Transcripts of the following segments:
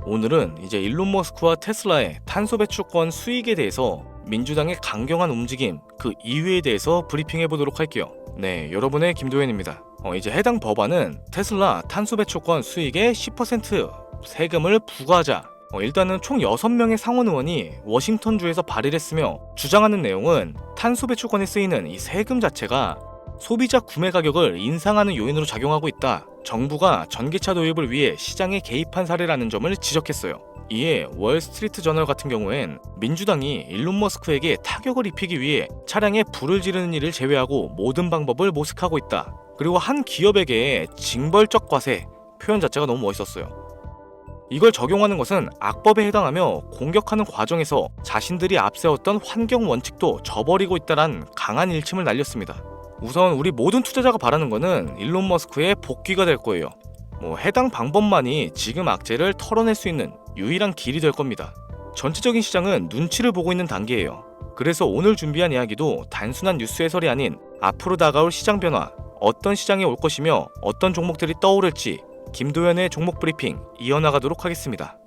오늘은 이제 일론 머스크와 테슬라의 탄소 배출권 수익에 대해서 민주당의 강경한 움직임, 그 이유에 대해서 브리핑해 보도록 할게요. 네, 여러분의 김도현입니다. 이제 해당 법안은 테슬라 탄소 배출권 수익의 10% 세금을 부과하자. 일단은 총 6명의 상원 의원이 워싱턴주에서 발의를 했으며, 주장하는 내용은 탄소 배출권에 쓰이는 이 세금 자체가 소비자 구매 가격을 인상하는 요인으로 작용하고 있다. 정부가 전기차 도입을 위해 시장에 개입한 사례라는 점을 지적했어요. 이에 월스트리트 저널 같은 경우엔 민주당이 일론 머스크에게 타격을 입히기 위해 차량에 불을 지르는 일을 제외하고 모든 방법을 모색하고 있다. 그리고 한 기업에게 징벌적 과세, 표현 자체가 너무 멋있었어요. 이걸 적용하는 것은 악법에 해당하며 공격하는 과정에서 자신들이 앞세웠던 환경 원칙도 저버리고 있다란 강한 일침을 날렸습니다. 우선 우리 모든 투자자가 바라는 거는 일론 머스크의 복귀가 될 거예요. 해당 방법만이 지금 악재를 털어낼 수 있는 유일한 길이 될 겁니다. 전체적인 시장은 눈치를 보고 있는 단계예요. 그래서 오늘 준비한 이야기도 단순한 뉴스 해설이 아닌 앞으로 다가올 시장 변화, 어떤 시장에 올 것이며 어떤 종목들이 떠오를지 김도현의 종목 브리핑 이어나가도록 하겠습니다.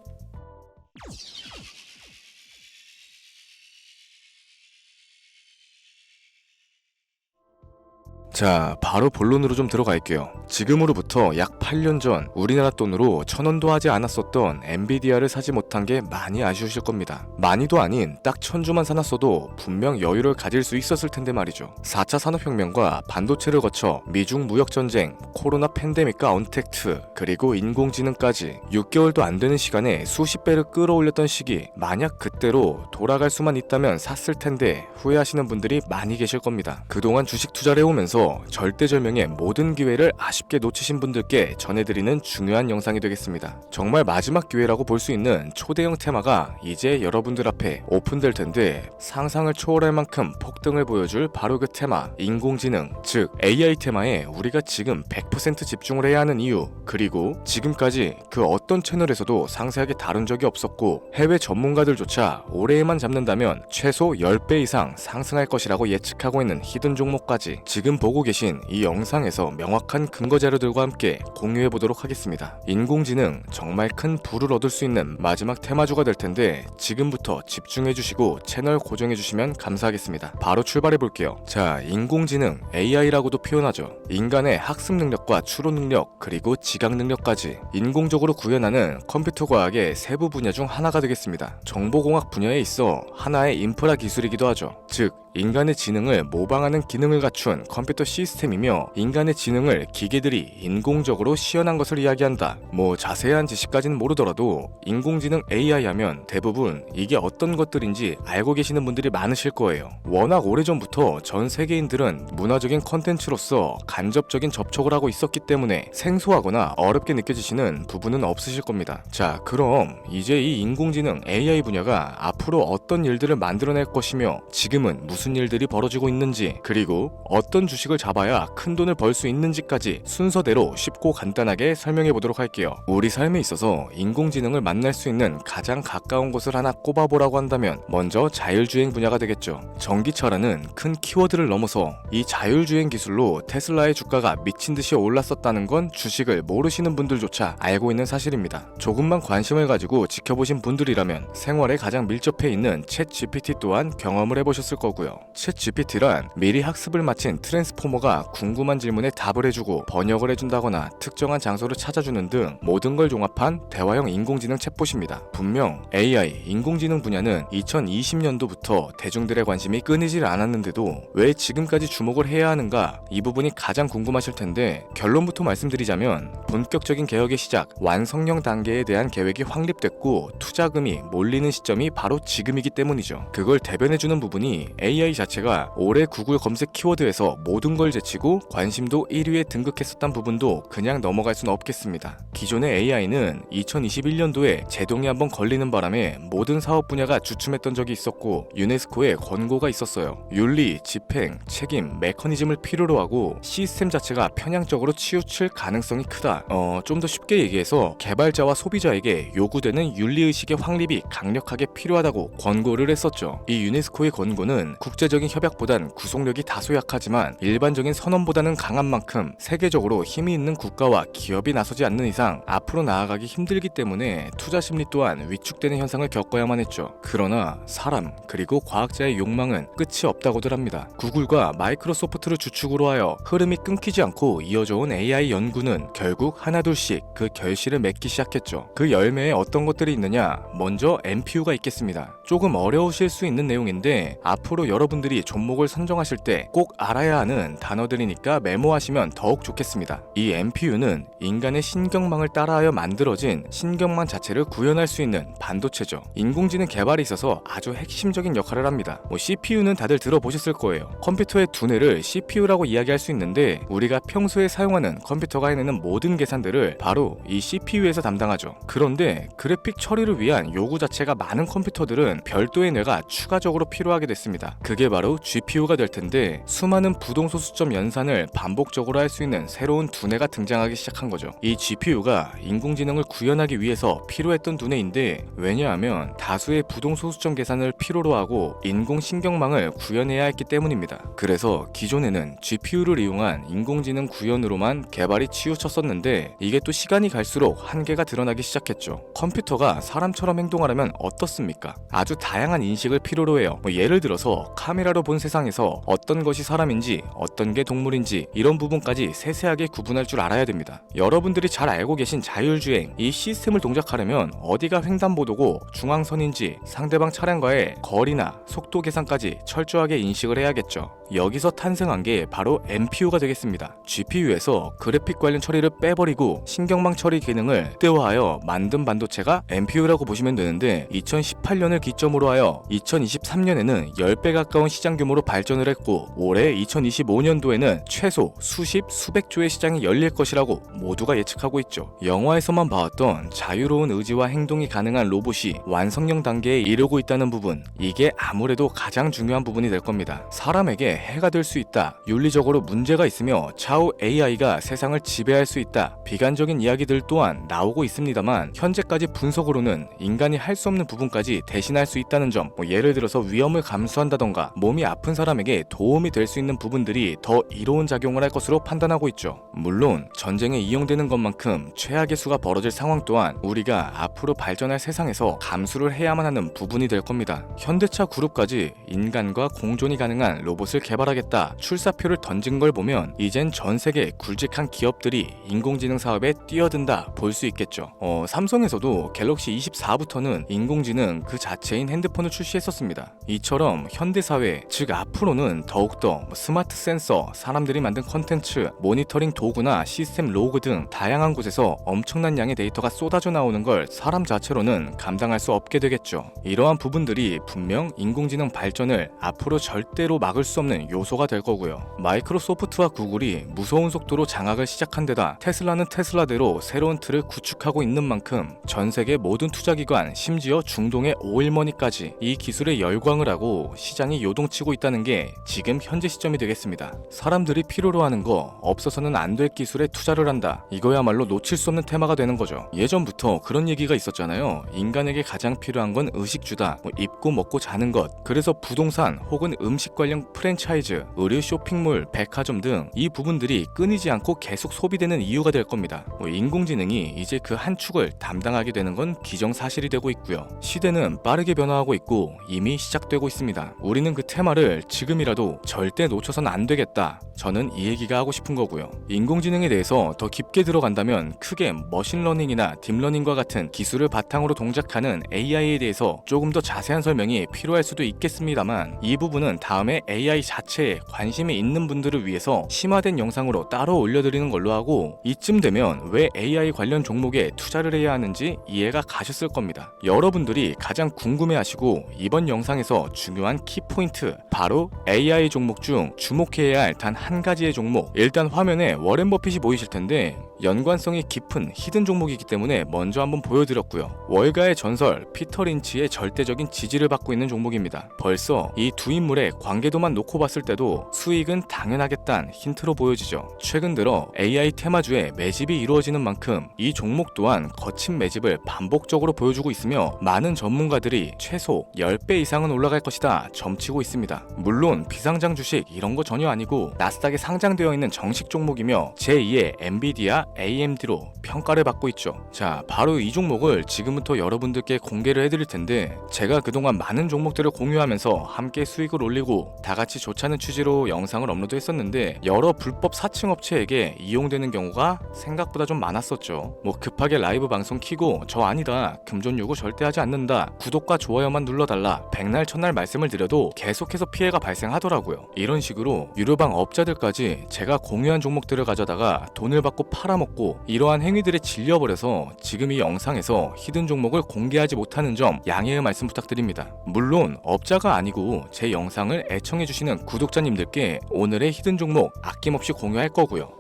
자, 바로 본론으로 좀 들어갈게요. 지금으로부터 약 8년 전 우리나라 돈으로 1000원도 하지 않았었던 엔비디아를 사지 못한 게 많이 아쉬우실 겁니다. 많이도 아닌 딱 1000주만 사놨어도 분명 여유를 가질 수 있었을 텐데 말이죠. 4차 산업혁명과 반도체를 거쳐 미중 무역전쟁, 코로나 팬데믹과 언택트, 그리고 인공지능까지 6개월도 안 되는 시간에 수십 배를 끌어올렸던 시기, 만약 그때로 돌아갈 수만 있다면 샀을 텐데 후회하시는 분들이 많이 계실 겁니다. 그동안 주식 투자를 해오면서 절대절명의 모든 기회를 아쉽게 놓치신 분들께 전해드리는 중요한 영상이 되겠습니다. 정말 마지막 기회라고 볼 수 있는 초대형 테마가 이제 여러분들 앞에 오픈될 텐데, 상상을 초월할 만큼 폭등을 보여줄 바로 그 테마, 인공지능, 즉 AI 테마에 우리가 지금 100% 집중을 해야 하는 이유, 그리고 지금까지 그 어떤 채널에서도 상세하게 다룬 적이 없었고 해외 전문가들조차 올해에만 잡는다면 최소 10배 이상 상승할 것이라고 예측하고 있는 히든 종목까지 지금 보고 계신 이 영상에서 명확한 근거 자료들과 함께 공유해보도록 하겠습니다. 인공지능, 정말 큰 부를 얻을 수 있는 마지막 테마주가 될 텐데 지금부터 집중해주시고 채널 고정해주시면 감사하겠습니다. 바로 출발해볼게요. 자, 인공지능, AI라고도 표현하죠. 인간의 학습 능력과 추론 능력, 그리고 지각 능력까지 인공적으로 구현하는 컴퓨터 과학의 세부 분야 중 하나가 되겠습니다. 정보공학 분야에 있어 하나의 인프라 기술이기도 하죠. 즉, 인간의 지능을 모방하는 기능을 갖춘 컴퓨터 시스템이며, 인간의 지능을 기계들이 인공적으로 시연한 것을 이야기한다. 자세한 지식까지는 모르더라도 인공지능 AI 하면 대부분 이게 어떤 것들인지 알고 계시는 분들이 많으실 거예요. 워낙 오래전부터 전 세계인들은 문화적인 컨텐츠로서 간접적인 접촉을 하고 있었기 때문에 생소하거나 어렵게 느껴지시는 부분은 없으실 겁니다. 자, 그럼 이제 이 인공지능 AI 분야가 앞으로 어떤 일들을 만들어낼 것이며 지금은 무슨 일들이 벌어지고 있는지, 그리고 어떤 주식을 잡아야 큰 돈을 벌 수 있는지까지 순서대로 쉽고 간단하게 설명해 보도록 할게요. 우리 삶에 있어서 인공지능을 만날 수 있는 가장 가까운 곳을 하나 꼽아보라고 한다면 먼저 자율주행 분야가 되겠죠. 전기차라는 큰 키워드를 넘어서 이 자율주행 기술로 테슬라의 주가가 미친듯이 올랐었다는 건 주식을 모르시는 분들조차 알고 있는 사실입니다. 조금만 관심을 가지고 지켜보신 분들이라면 생활에 가장 밀접해 있는 챗 GPT 또한 경험을 해보셨을 거고요. 챗 GPT란 미리 학습을 마친 트랜스포머가 궁금한 질문에 답을 해주고 번역을 해준다거나 특정한 장소를 찾아주는 등 모든 걸 종합한 대화형 인공지능 챗봇입니다. 분명 AI, 인공지능 분야는 2020년도부터 대중들의 관심이 끊이질 않았는데도 왜 지금까지 주목을 해야 하는가, 이 부분이 가장 궁금하실 텐데, 결론부터 말씀드리자면 본격적인 개혁의 시작, 완성형 단계에 대한 계획이 확립됐고 투자금이 몰리는 시점이 바로 지금이기 때문이죠. 그걸 대변해주는 부분이 AI 자체가 올해 구글 검색 키워드에서 모든 걸 제치고 관심도 1위에 등극했었던 부분도 그냥 넘어갈 수는 없겠습니다. 기존의 AI는 2021년도에 제동이 한번 걸리는 바람에 모든 사업 분야가 주춤했던 적이 있었고 유네스코의 권고가 있었어요. 윤리, 집행, 책임, 메커니즘을 필요로 하고 시스템 자체가 편향적으로 치우칠 가능성이 크다. 좀 더 쉽게 얘기해서 개발자와 소비자에게 요구되는 윤리의식의 확립이 강력하게 필요하다고 권고를 했었죠. 이 유네스코의 권고는 국제적인 협약보단 구속력이 다소 약하지만 일반적인 선언보다는 강한 만큼 세계적으로 힘이 있는 국가와 기업이 나서지 않는 이상 앞으로 나아가기 힘들기 때문에 투자 심리 또한 위축되는 현상을 겪어야만 했죠. 그러나 사람 그리고 과학자의 욕망은 끝이 없다고들 합니다. 구글과 마이크로소프트를 주축으로 하여 흐름이 끊기지 않고 이어져온 AI 연구는 결국 하나둘씩 그 결실을 맺기 시작했죠. 그 열매에 어떤 것들이 있느냐? 먼저 NPU가 있겠습니다. 조금 어려우실 수 있는 내용인데 앞으로 여러분들이 종목을 선정하실 때 꼭 알아야 하는 단어들이니까 메모하시면 더욱 좋겠습니다. 이 NPU는 인간의 신경망을 따라하여 만들어진 신경망 자체를 구현할 수 있는 반도체죠. 인공지능 개발에 있어서 아주 핵심적인 역할을 합니다. CPU는 다들 들어보셨을 거예요. 컴퓨터의 두뇌를 CPU라고 이야기할 수 있는데 우리가 평소에 사용하는 컴퓨터가 해내는 모든 계산들을 바로 이 CPU에서 담당하죠. 그런데 그래픽 처리를 위한 요구 자체가 많은 컴퓨터들은 별도의 뇌가 추가적으로 필요하게 됐습니다. 그게 바로 GPU가 될 텐데 수많은 부동소수점 연산을 반복적으로 할 수 있는 새로운 두뇌가 등장하기 시작한 거죠. 이 GPU가 인공지능을 구현하기 위해서 필요했던 두뇌인데 왜냐하면 다수의 부동소수점 계산을 필요로 하고 인공신경망을 구현해야 했기 때문입니다. 그래서 기존에는 GPU를 이용한 인공지능 구현으로만 개발이 치우쳤었는데 이게 또 시간이 갈수록 한계가 드러나기 시작했죠. 컴퓨터가 사람처럼 행동하려면 어떻습니까? 아주 다양한 인식을 필요로 해요. 예를 들어서 카메라로 본 세상에서 어떤 것이 사람인지 어떤 게 동물인지 이런 부분까지 세세하게 구분할 줄 알아야 됩니다. 여러분들이 잘 알고 계신 자율주행 이 시스템을 동작하려면 어디가 횡단보도고 중앙선인지 상대방 차량과의 거리나 속도 계산까지 철저하게 인식을 해야겠죠. 여기서 탄생한 게 바로 NPU가 되겠습니다. GPU에서 그래픽 관련 처리를 빼버리고 신경망 처리 기능을 극대화하여 만든 반도체가 NPU라고 보시면 되는데 2018년을 기점으로 하여 2023년에는 10배 가까운 시장 규모로 발전을 했고 올해 2025년도에는 최소 수십 수백 조의 시장이 열릴 것이라고 모두가 예측하고 있죠. 영화에서만 봐왔던 자유로운 의지와 행동이 가능한 로봇이 완성형 단계에 이르고 있다는 부분, 이게 아무래도 가장 중요한 부분이 될 겁니다. 사람에게 해가 될 수 있다, 윤리적으로 문제가 있으며 차후 AI가 세상을 지배할 수 있다, 비관적인 이야기들 또한 나오고 있습니다만 현재까지 분석으로는 인간이 할 수 없는 부분까지 대신할 수 있다는 점, 예를 들어서 위험을 감수한다던가 몸이 아픈 사람에게 도움이 될 수 있는 부분들이 더 이로운 작용을 할 것으로 판단하고 있죠. 물론 전쟁에 이용되는 것만큼 최악의 수가 벌어질 상황 또한 우리가 앞으로 발전할 세상에서 감수를 해야만 하는 부분이 될 겁니다. 현대차 그룹까지 인간과 공존이 가능한 로봇을 개발하겠다 출사표를 던진 걸 보면 이젠 전 세계 굵직한 기업들이 인공지능 사업에 뛰어든다 볼 수 있겠죠. 삼성에서도 갤럭시 24부터는 인공지능 그 자체인 핸드폰을 출시했었습니다. 이처럼 현대사회, 즉 앞으로는 더욱더 스마트 센서, 사람들이 만든 컨텐츠, 모니터링 도구나 시스템 로그 등 다양한 곳에서 엄청난 양의 데이터가 쏟아져 나오는 걸 사람 자체로는 감당할 수 없게 되겠죠. 이러한 부분들이 분명 인공지능 발전을 앞으로 절대로 막을 수 없는 요소가 될 거고요. 마이크로소프트와 구글이 무서운 속도로 장악을 시작한 데다 테슬라는 테슬라대로 새로운 틀을 구축하고 있는 만큼 전 세계 모든 투자기관, 심지어 중동의 오일머니까지 이 기술에 열광을 하고 시장이 요동치고 있다는 게 지금 현재 시점이 되겠습니다. 사람들이 필요로 하는 거, 없어서는 안 될 기술에 투자를 한다. 이거야말로 놓칠 수 없는 테마가 되는 거죠. 예전부터 그런 얘기가 있었잖아요. 인간에게 가장 필요한 건 의식주다. 입고 먹고 자는 것. 그래서 부동산 혹은 음식 관련 프랜차이즈, 의류 쇼핑몰, 백화점 등 이 부분들이 끊이지 않고 계속 소비되는 이유가 될 겁니다. 인공지능이 이제 그 한 축을 담당하게 되는 건 기정사실이 되고 있고요. 시대는 빠르게 변화하고 있고 이미 시작되고 있습니다. 우리는 그 테마를 지금이라도 절대 놓쳐선 안 되겠다. 저는 이 얘기가 하고 싶은 거고요. 인공지능에 대해서 더 깊게 들어간다면 크게 머신러닝이나 딥러닝과 같은 기술을 바탕으로 동작하는 AI에 대해서 조금 더 자세한 설명이 필요할 수도 있겠습니다만 이 부분은 다음에 AI 자체에 관심이 있는 분들을 위해서 심화된 영상으로 따로 올려드리는 걸로 하고 이쯤 되면 왜 AI 관련 종목에 투자를 해야 하는지 이해가 가셨을 겁니다. 여러분들이 가장 궁금해하시고 이번 영상에서 중요한 키포인트, 바로 AI 종목 중 주목해야 할 단 한 가지의 종목. 일단 화면에 워렌 버핏이 보이실 텐데 연관성이 깊은 히든 종목이기 때문에 먼저 한번 보여드렸고요. 월가의 전설 피터 린치의 절대적인 지지를 받고 있는 종목입니다. 벌써 이 두 인물의 관계도만 놓고 봤을 때도 수익은 당연하겠다는 힌트로 보여지죠. 최근 들어 AI 테마주에 매집이 이루어지는 만큼 이 종목 또한 거친 매집을 반복적으로 보여주고 있으며 많은 전문가들이 최소 10배 이상은 올라갈 것이다 점치고 있습니다. 물론 비상장 주식 이런 거 전혀 아니고 나스닥에 상장되어 있는 정식 종목이며 제2의 엔비디아 AMD로 평가를 받고 있죠. 자, 바로 이 종목을 지금부터 여러분들께 공개를 해드릴 텐데 제가 그동안 많은 종목들을 공유하면서 함께 수익을 올리고 다같이 좋자는 취지로 영상을 업로드했었는데 여러 불법 사칭 업체에게 이용되는 경우가 생각보다 좀 많았었죠. 뭐 급하게 라이브 방송 키고 저 아니다, 금전 요구 절대 하지 않는다, 구독과 좋아요만 눌러달라, 백날 첫날 말씀을 드려도 계속해서 피해가 발생하더라고요. 이런 식으로 유료방 업자들까지 제가 공유한 종목들을 가져다가 돈을 받고 팔아먹고 이러한 행위들에 질려버려서 지금 이 영상에서 히든 종목을 공개하지 못하는 점 양해의 말씀 부탁드립니다. 물론 업자가 아니고 제 영상을 애청해주시는 구독자님들께 오늘의 히든 종목 아낌없이 공유할 거고요.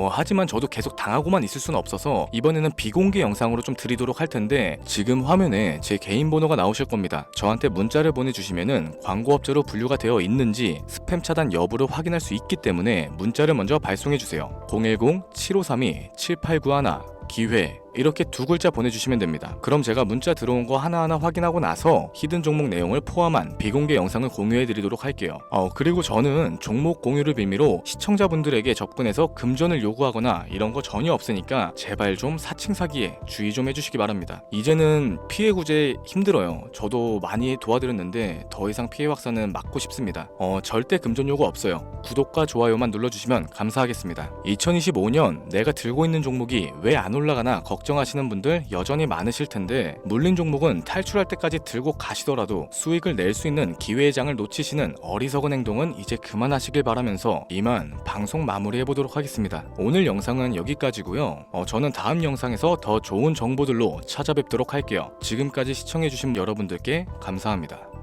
하지만 저도 계속 당하고만 있을 수는 없어서 이번에는 비공개 영상으로 좀 드리도록 할 텐데 지금 화면에 제 개인 번호가 나오실 겁니다. 저한테 문자를 보내주시면은 광고업자로 분류가 되어 있는지 스팸 차단 여부를 확인할 수 있기 때문에 문자를 먼저 발송해주세요. 010-7532-7891 기회 이렇게 두 글자 보내주시면 됩니다. 그럼 제가 문자 들어온 거 하나하나 확인하고 나서 히든 종목 내용을 포함한 비공개 영상을 공유해드리도록 할게요. 그리고 저는 종목 공유를 빌미로 시청자분들에게 접근해서 금전을 요구하거나 이런 거 전혀 없으니까 제발 좀 사칭 사기에 주의 좀 해주시기 바랍니다. 이제는 피해 구제 힘들어요. 저도 많이 도와드렸는데 더 이상 피해 확산은 막고 싶습니다. 절대 금전 요구 없어요. 구독과 좋아요만 눌러주시면 감사하겠습니다. 2025년 내가 들고 있는 종목이 왜 안 올라가나 걱정하시는 분들 여전히 많으실 텐데 물린 종목은 탈출할 때까지 들고 가시더라도 수익을 낼 수 있는 기회의 장을 놓치시는 어리석은 행동은 이제 그만하시길 바라면서 이만 방송 마무리해보도록 하겠습니다. 오늘 영상은 여기까지고요. 저는 다음 영상에서 더 좋은 정보들로 찾아뵙도록 할게요. 지금까지 시청해주신 여러분들께 감사합니다.